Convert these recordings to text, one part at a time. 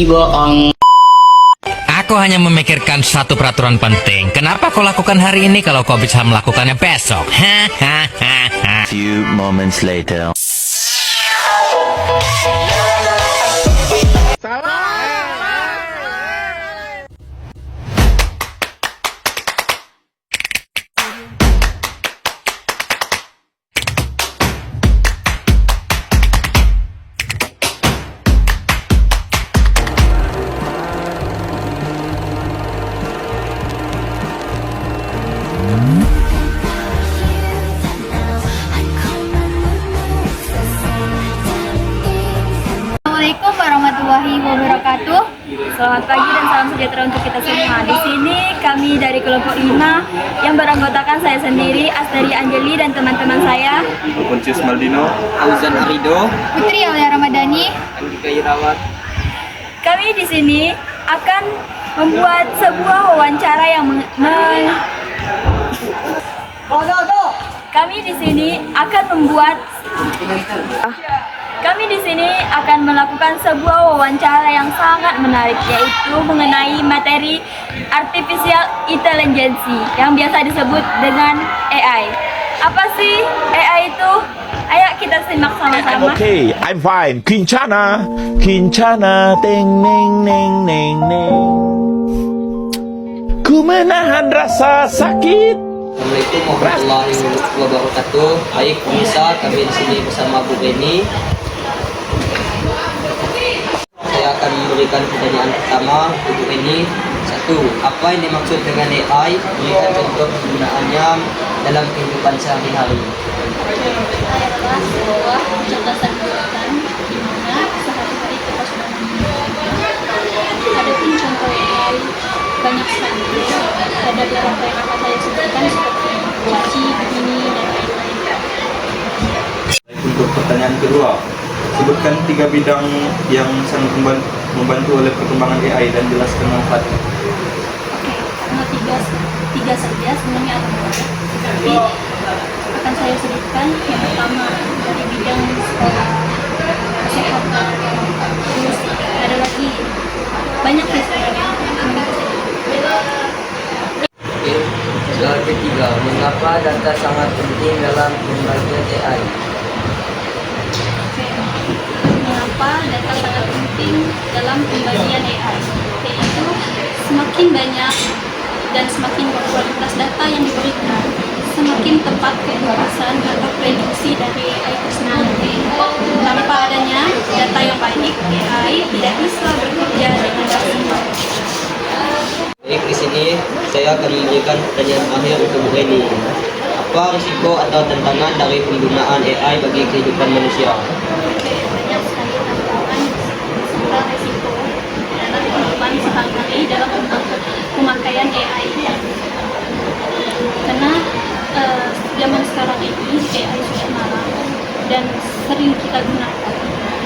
bohong. Aku hanya memikirkan satu peraturan penting. Kenapa kau lakukan hari ini kalau kau bisa melakukannya besok? Hahaha. Few moments later. Assalamualaikum warahmatullahi wabarakatuh. Selamat pagi dan salam sejahtera untuk kita semua. Di sini kami dari kelompok 5 yang beranggotakan saya sendiri, Astari Anjeli dan teman-teman saya, Poncius Maldino, Auzan Arido, Putri Aulia Ramadhani. Andika Irawat. Kami di sini akan membuat sebuah wawancara yang Kami di sini akan melakukan sebuah wawancara yang sangat menarik, yaitu mengenai materi artificial intelligence yang biasa disebut dengan AI. Apa sih AI itu? Ayo kita simak sama-sama. Okay, I'm fine. Kincana, Kincana, ting neng neng neng neng. Ku menahan rasa sakit. Assalamualaikum warahmatullahi wabarakatuh. Baik pemirsa, kami di sini bersama Bu Beni. Saya akan memberikan pertanyaan pertama untuk Bu Beni. 1. Apa yang dimaksud dengan AI? Berikan contoh penggunaannya dalam kehidupan sehari-hari. AI adalah sebuah kecerdasan buatan di mana sehari-hari kita sudah menggunakannya. Adapun contoh AI banyak sekali. Ada beberapa yang akan saya sebutkan seperti cuci, begini, dan lain-lain. Untuk pertanyaan kedua, sebutkan 3 bidang yang sangat membantu oleh perkembangan AI dan jelaskan manfaatnya. Oke, karena tiga saja sebenarnya ada banyak. Tapi akan saya sebutkan yang pertama dari bidang sekolah, kesehatan, terus ada lagi banyak ya sebenarnya. Oke. Soal ketiga, mengapa data sangat penting dalam pembagian AI? Mengapa data sangat penting dalam pembagian AI? Yaitu semakin banyak dan semakin berkualitas data yang diberikan, semakin tepat keputusan atau prediksi dari AI itu sendiri. Tanpa adanya data yang baik, AI tidak bisa bekerja dengan maksimal. Baik, di sini saya akan memberikan pertanyaan akhir untuk Bu Eni. Apa risiko atau tantangan dari penggunaan AI bagi kehidupan manusia? Banyak sekali tantangan serta resiko dalam kehidupan sehari-hari dalam pemakaian AI. Karena zaman sekarang ini AI sudah marak dan sering kita gunakan.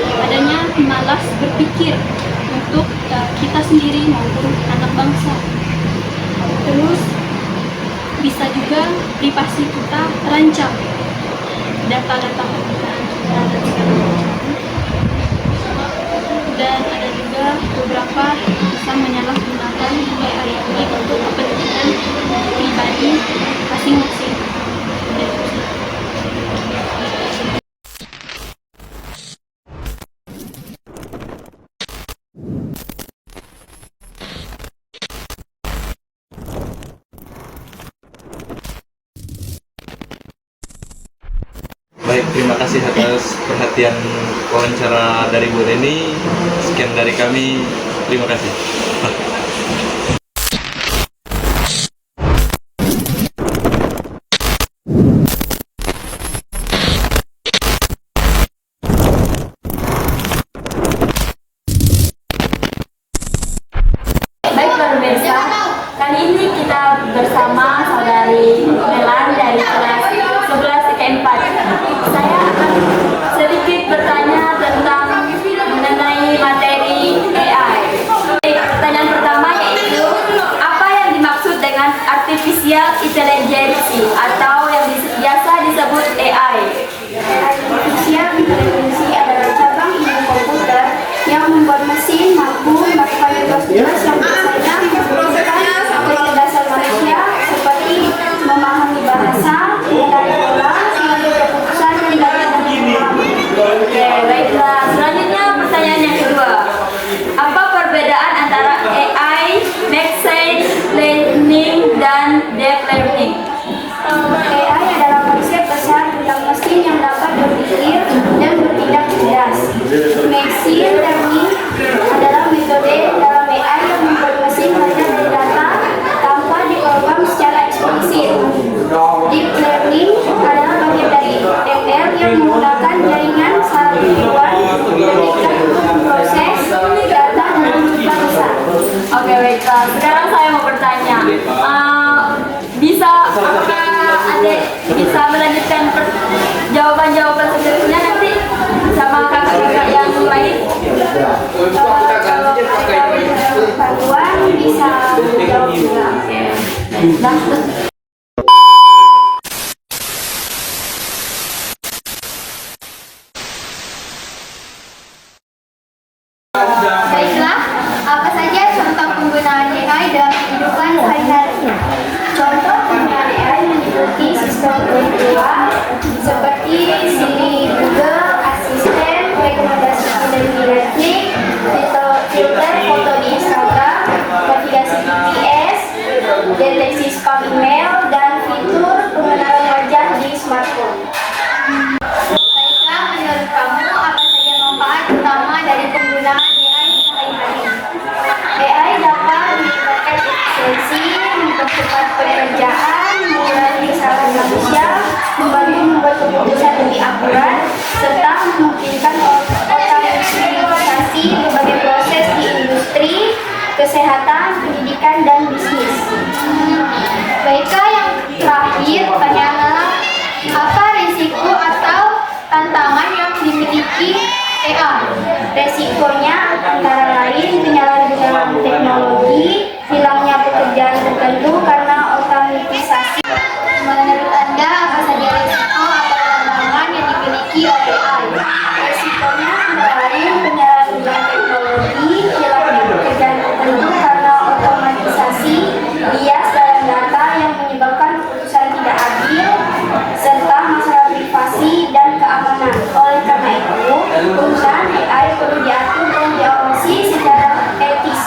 Adanya malas berpikir untuk kita sendiri maupun anak bangsa. Terus bisa juga privasi kita terancam, data-data penggunaan kita dan segala macam. Dan ada juga beberapa bisa menyalahgunakan AI ini untuk kepentingan pribadi masing-masing. Baik, terima kasih atas perhatian wawancara dari Bu Reni. Sekian dari kami, terima kasih. Baik pemirsa, kali ini kita bersama saudari Melan dari kelas 11 ke-4. Saya akan sedikit bertanya tentang mengenai materi AI. Pertanyaan pertama yaitu, apa yang dimaksud dengan artificial intelligence atau yang biasa disebut AI? Artificial intelligence adalah cabang ilmu komputer yang membuat mesin mampu lain. Kalau mereka punya bantuan bisa jawab juga. Nah, baiklah, apa saja contoh penggunaan AI dalam kehidupan sehari-hari? Contoh penggunaan AI meliputi sistem virtual seperti Siri, Google, asisten, rekomendasi film di Netflix, filter foto di Instagram, navigasi GPS, deteksi spam email, dan fitur pengenalan wajah di smartphone. Baiklah, menurut kamu apa saja manfaat utama dari penggunaan AI sehari-hari? AI dapat meningkatkan efisiensi, mempercepat pekerjaan, mengurangi kesalahan manusia, membantu membuat keputusan lebih akurat, serta memungkinkan otomatisasi berbagai proses di industri, kesehatan, pendidikan, dan bisnis. Baiklah, yang terakhir, pertanyaannya, apa risiko atau tantangan yang dimiliki AI? Resikonya antara lain penyalahgunaan teknologi, hilangnya pekerjaan tertentu karena otomatisasi. Menurut Anda, apa saja risiko atau tantangan yang dimiliki oleh AI? Resikonya antara lain penyalahgunaan teknologi, hilangnya pekerjaan tertentu karena otomatisasi, bias dalam data yang menyebabkan keputusan tidak adil, serta masalah privasi dan keamanan. Oleh karena itu, penggunaan AI perlu diatur dan diawasi secara etis.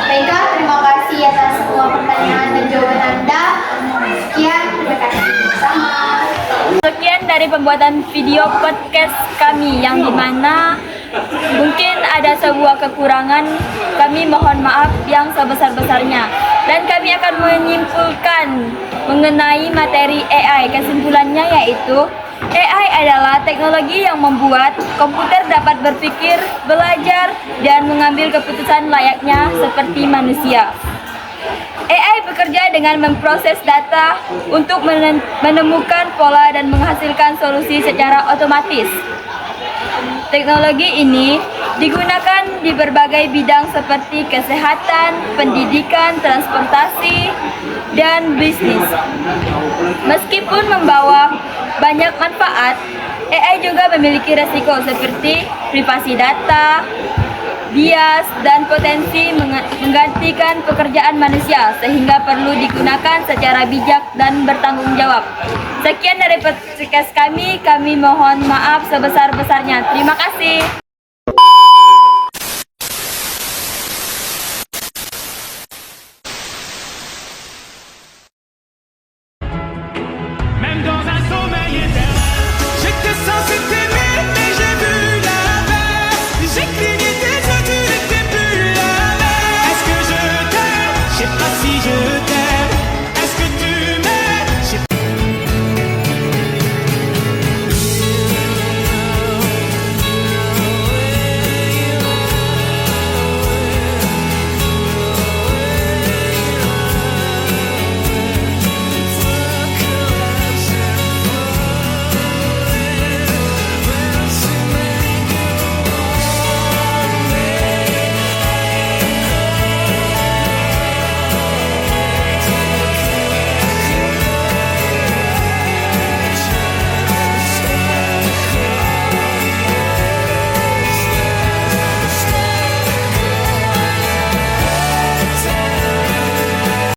Baiklah, terima kasih atas semua pertanyaan dan jawaban Anda. Sekian, terima kasih. Sama. Sekian dari pembuatan video podcast kami yang dimana mungkin ada sebuah kekurangan, kami mohon maaf yang sebesar-besarnya. Dan kami akan menyimpulkan mengenai materi AI. Kesimpulannya yaitu AI adalah teknologi yang membuat komputer dapat berpikir, belajar, dan mengambil keputusan layaknya seperti manusia. AI bekerja dengan memproses data untuk menemukan pola dan menghasilkan solusi secara otomatis. Teknologi ini digunakan di berbagai bidang seperti kesehatan, pendidikan, transportasi, dan bisnis. Meskipun membawa banyak manfaat, AI juga memiliki resiko seperti privasi data, bias, dan potensi menggantikan pekerjaan manusia, sehingga perlu digunakan secara bijak dan bertanggung jawab. Sekian dari podcast kami mohon maaf sebesar-besarnya. Terima kasih.